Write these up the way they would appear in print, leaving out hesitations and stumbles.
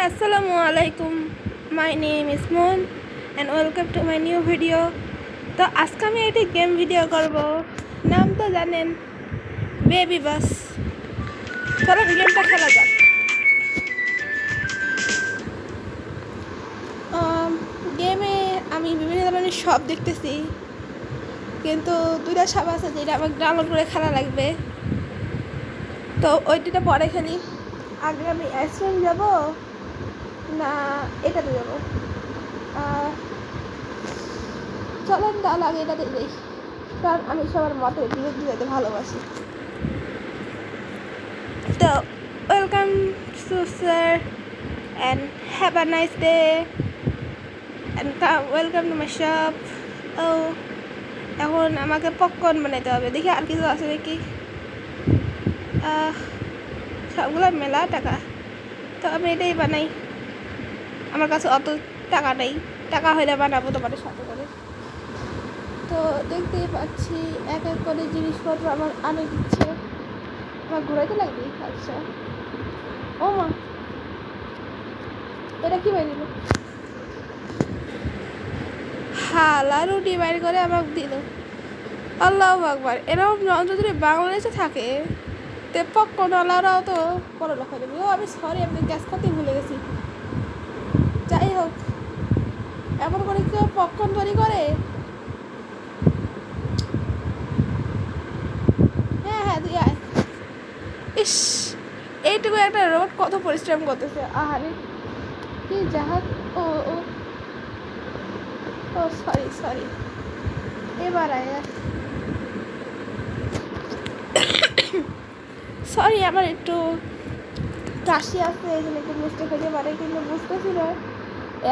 Assalamualaikum. My name is Moon and welcome to my new video. তো আজকে আমি একটা গেম ভিডিও করব। নাম তো জানেন, বেবি বাস। চলো গেমটা খেলা যাক। গেমে আমি বিভিন্ন ধরনের সব দেখতেছি, কিন্তু দুইটা সব আছে যেটা আমাকে ডাউনলোড করে খেলা লাগবে। তো ওইটা পরে খেলি। আগে আমি অ্যাসেন যাব না এটাতে যাবো? চলেন তাহলে আগে এটাতে যাই, কারণ আমি সবার মতের বিরুদ্ধে যেতে ভালোবাসি। তো welcome to sir and have a nice day and welcome to my shop. ও এখন আমাকে পপকর্ন বানাইতে হবে, দেখি আর কিছু আছে নাকি। সবগুলো মেলা টাকা, তো আমি এটাই বানাই। আমার কাছে অত টাকা নেই, টাকা হলে বানাবো তোমাদের সাথে করে। তো দেখতেই পাচ্ছি এক এক করে জিনিসপত্র আমার আনে দিচ্ছে। আমার ঘোরাইতে লাগবে। আচ্ছা, ও মা, এটা কি বাইরে দিল? হালা রুটি বাইর করে আমাকে দিল। আল্লাহু আকবার। এরকম যদি বাংলাদেশে থাকে তে পপকর্নওয়ালারাও তো বড় লোক হয়ে যাবে। ও আমি সরি, আমি গ্যাস করতে ভুলে গেছি। যাই হোক, এমন করে কেউ পপকর্ন তৈরি করে? হ্যাঁ তুই আয়। ইস, এইটুকু একটা রোড কত পরিশ্রম করতেছে। আহারে কি জাহাজ। ও ও ও সরি, এবার আয়। সরি, আমার একটু কাশি আছে, এই জন্য একটু মিষ্টি খেতে পারে, কিন্তু বুঝতেছি না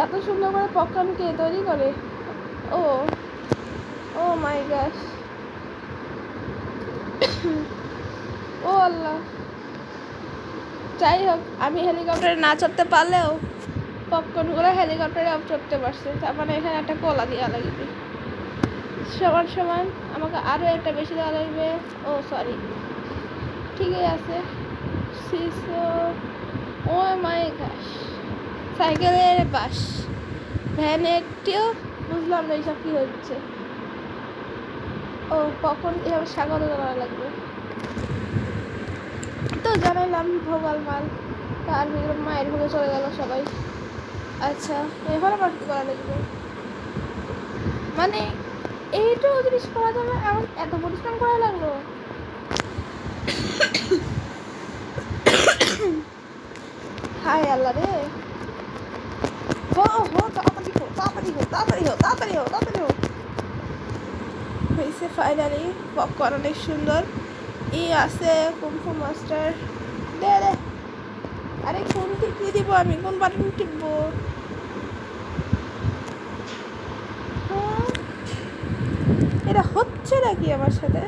এত সুন্দর করে পপকর্ন কে তৈরি করে। ও ও মাই গড, ও আল্লাহ। যাই হোক, আমি হেলিকপ্টারে না চড়তে পারলেও পপকর্নগুলো হেলিকপ্টারে চড়তে পারছে, তার মানে এখানে একটা কলা দেওয়া লাগবে। সমান সমান আমাকে আরও একটা বেশি দেওয়া লাগবে। ও সরি, ঠিকই আছে। ও মাই গড, সাইকেলের বাস, ভ্যানেরটিও বুঝলাম না এইসব কী হচ্ছে। ও কখন এভাবে স্বাগত জানানো লাগবে, তো জানালাম ভোগাল মাল। তার ভিতরে মায়ের ভোগে চলে গেল সবাই। আচ্ছা, এবার আবার কী করা লাগবে? মানে এইটাও জিনিস করা যাবে, আমার এত পরিশ্রম করা লাগলো। হায় আল্লাহ রে। তাড়াতাড়ি হো। হয়েছে ফাইনালি পপকর্ন, অনেক সুন্দর। আছে কুমফু মাস্টার। দে আরে কোন কি দিব আমি? কোন বাটন টিপবো? এটা হচ্ছে নাকি আমার সাথে?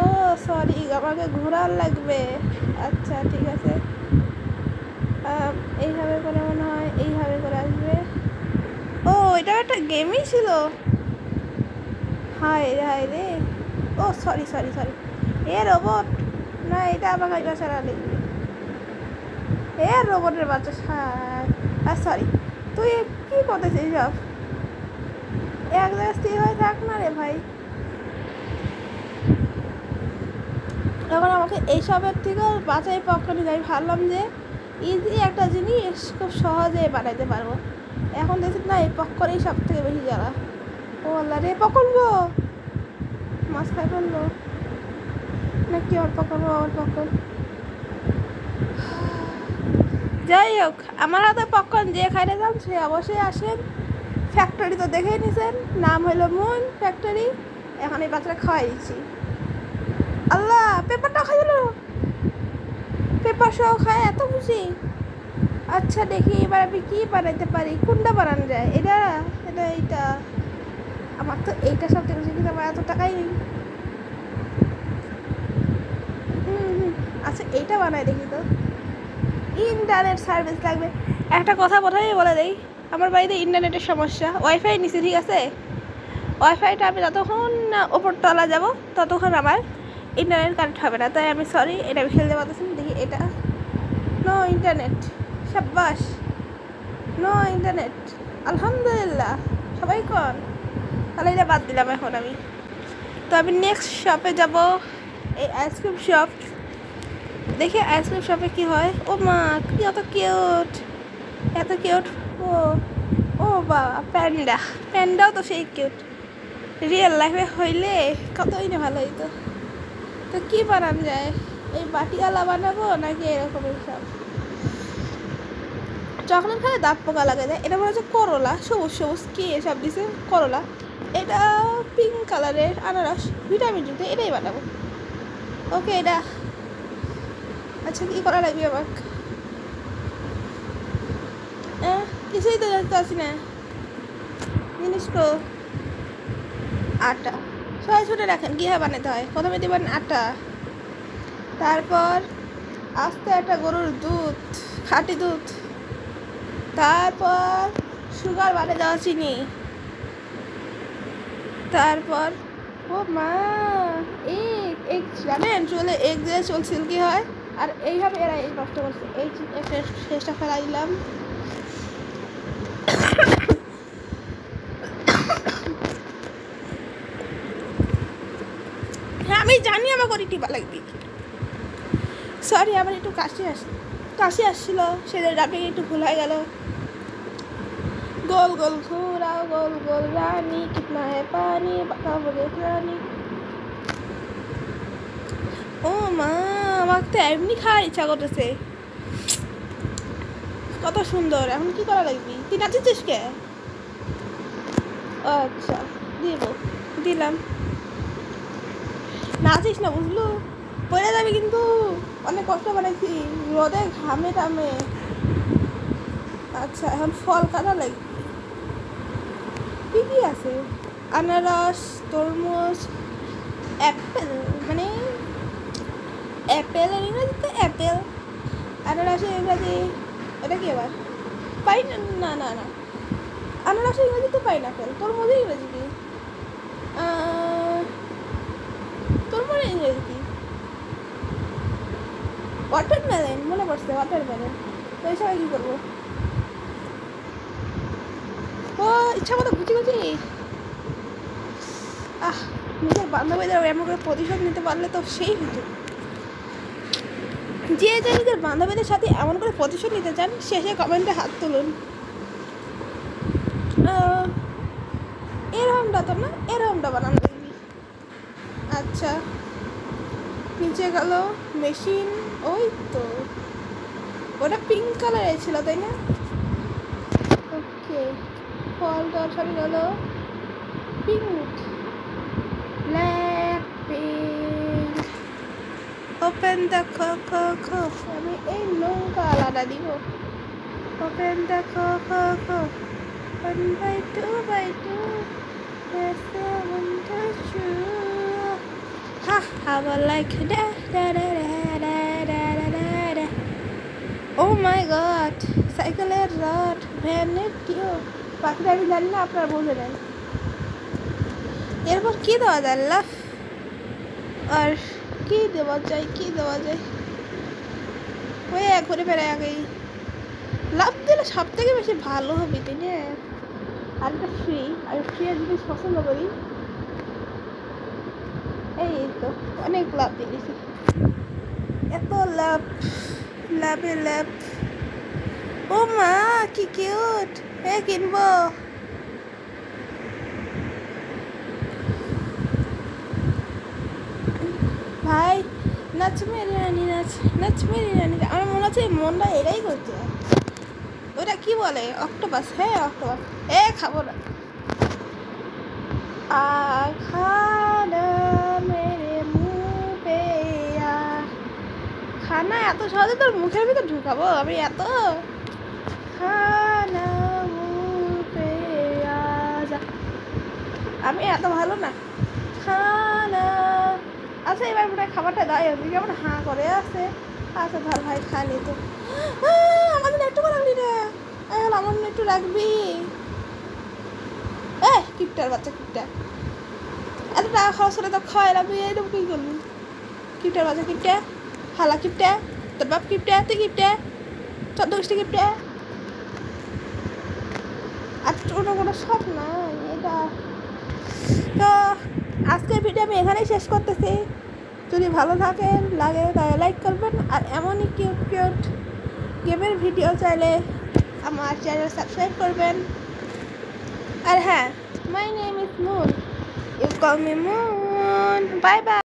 ও সরি, আমাকে ঘোরার লাগবে। আচ্ছা ঠিক আছে, এইভাবে করে মনে হয় এইভাবে করে আসবে। ও এটা একটা গেমই ছিল। হায় রে। ও সরি, এ রোবট না, এটা আমাকে এটা ছাড়া লিখবে। এ রোবটের বাচ্চা। আর সরি, তুই কি করতেছিস সব? এক জায়গায় স্থির হয়ে থাক না রে ভাই। এখন আমাকে এইসবের থেকেও বাঁচাই পপকর্ন। আমি ভাবলাম যে ইজি একটা জিনিস খুব সহজে বানাইতে পারবো। এখন দেখছি না, এই পপকর্নই সব থেকে বেশি জ্বালা। ও আল্লাহ রে, পপকর্ন গো, মাছ খাই ফেললো নাকি? আমার পপকর্ন। যাই হোক, আমার হাতে পপকর্ন যে খাইতে যান সে অবশ্যই আসেন। ফ্যাক্টরি তো দেখেই নিছেন, নাম হলো মুন ফ্যাক্টরি। এখন এই বাচ্চাটা খাওয়াই দিচ্ছি। আল্লাহ, পেপারটা খাই দিল। পেপার সহ খায়, এত খুশি। আচ্ছা দেখি এবার আমি কি বানাইতে পারি, কোনটা বানানো যায়। এইটা আমার তো এইটা সব থেকে বেশি, কিন্তু আমার এত টাকাই নেই। আচ্ছা এইটা বানাই দেখি তো। ইন্টারনেট সার্ভিস লাগবে। একটা কথা প্রথমেই বলে দেই, আমার বাড়িতে ইন্টারনেটের সমস্যা। ওয়াইফাই নিছি, ঠিক আছে। ওয়াইফাইটা আমি যতক্ষণ না ওপরতলা যাব ততক্ষণ আমার ইন্টারনেট কানেক্ট হবে না, তাই আমি সরি, এটা আমি খেলতে পারতেছি না। দেখি এটা, ইন্টারনেট, সাব্বাস, নো ইন্টারনেট, আলহামদুলিল্লাহ। সবাই কন, তাহলে এটা বাদ দিলাম এখন আমি। তো আমি নেক্সট শপে যাব, এই আইসক্রিম শপ। দেখি আইসক্রিম শপে কি হয়। ও মা, কি এত কিউট, এত কিউট। ও ও বাবা, প্যান্ডাও তো সেই কিউট। রিয়েল লাইফে হইলে কতই না ভালো হইতো। তো কি বানানো যায়, এই বাটিওয়ালা বানাবো নাকি এরকম সব? চকলেট খালে দাঁত পোকা লাগে যায়। এটা মনে হচ্ছে করলা, সবুজ সবুজ কি এসব দিছে, করলা। এটা পিঙ্ক কালারের আনারস, ভিটামিন যুক্ত, এটাই বানাবো। ওকে, এটা আচ্ছা কি করা লাগবে আমাকে? কিছুই তো জানতে পারছি না জিনিস তো। আটা সবাই ছুটে রাখেন, কীভাবে বানাতে হয়। প্রথমে দেবেন আটা, তারপর আস্তে একটা গরুর দুধ, খাঁটি দুধ, তারপর সুগার বাড়ে দেওয়া চিনি, তারপর ও মা এগ জানেন, চলে এগ দিয়ে চল সিল্কি হয়। আর এইভাবে এরা এই নষ্ট করছে। এই শেষটা ফেলাই দিলাম। হ্যাঁ আমি জানি আমার করে টিপা লাগবে। সরি, আমার একটু কাশি আসছিল, সেটা ডাবলিং একটু ভুল হয়ে গেল। গোল গোল ঘুরাও, গোল গোল রানী, কিতনা है पानी बताओ मुझे रानी। ও মা, আমার তো এমনি খাওয়ার ইচ্ছা করতেছে। কত সুন্দর। এখন কি করা লাগবে? তুই নাচিস কে? আচ্ছা দিলাম। নাচিস না বুঝলো, পড়ে যাবে কিন্তু। অনেক কষ্ট বানাইছি, রোদে ঘামে টামে। আচ্ছা এখন ফল কাটা লাগবে। কি আছে? আনারস, তরমুজ, অ্যাপেল, মানে অ্যাপেল এর ইংরেজিতে অ্যাপেল, আনারসের ইংরেজি এটা কি আবার না না না, আনারসের ইংরেজিতে পাইনাপেল। তরমুজের ইংরেজি কি? তরমুজের ইংরেজি কি? ওয়াটারমেলন, মনে পড়ছে ওয়াটারমেলন। তো এই সবাই কী করবো? ও ইচ্ছা মতো গুছি নিজের বান্ধবীদের এমন করে প্রতিশোধ নিতে পারলে তো সেই হতো। যে নিজের বান্ধবীদের সাথে এমন করে প্রতিশোধ নিতে চান, শেষে কমেন্টে হাত তুলুন। এরকমটা তো না, এরকমটা বানানো দেখবি। আচ্ছা নিচে গেল মেশিন, ওই তো ওটা পিঙ্ক কালারের ছিল তাই না? ওকে, ফলটা সবই গেল pink, black pink. Open the খো, আমি এই নৌকা আলাদা দিব। ওপেন দ্য খো, 1 by 2 by 2, that's the one to shoot. Ha, how I like da da da da da da da. Oh my god, সাইকেলের রড, ভ্যানের টিউব। পাখিটা আমি জানি না, আপনারা বলে দেন। এরপর কি দেওয়া যায়? লাফ, আর কি দেওয়া যায়? ওই ঘুরে ফেরে আগেই লাভ দিলে সব থেকে বেশি ভালো হবে, তাই না? আর এটা ফ্রি, আর ফ্রি এর জিনিস পছন্দ করি। এই তো অনেক লাভ দিয়েছি, এত লাভে লাভ। ও মা কি কিউট, কিনবো। ভাই নাচ মেরি রানী, নাচ মেরি রানী। আমার মনে হচ্ছে মনটা এটাই করছে। ওটা কি বলে? অক্টোপাস। হ্যাঁ অক্টোপাস। খাবো না। খানা মেরে মুখ পে খানা এত সহজে তোর মুখের ভিতর ঢুকাবো আমি? এত খানা মুখ পে যা, আমি এত ভালো না। খানা আচ্ছা এবার মনে হয় খাবারটা দেয়, ওদিকে কেমন হাঁ করে আছে। আচ্ছা ধর ভাই খানি তো। আমাদের একটু রাখবি না, আমার একটু রাখবি। কিপটার বাচ্চা, কিপটা। এত টাকা খরচ করে তো খাওয়াইলাম, তুই এইরকম কী করবি? কিপটার বাচ্চা, কিপটা, হালা কিপটা, তোর বাপ কিপটা, তুই কিপটা। 14 গিফটে আর কোনো শখ নাই এটা। তো আজকের ভিডিও আমি এখানেই শেষ করতেছি। যদি ভালো লাগে তাহলে লাইক করবেন, আর এমনই কিউট কিউট গেমের ভিডিও চাইলে আমার চ্যানেল সাবস্ক্রাইব করবেন। আর হ্যাঁ, my name is Moon, you call me Moon. Bye by.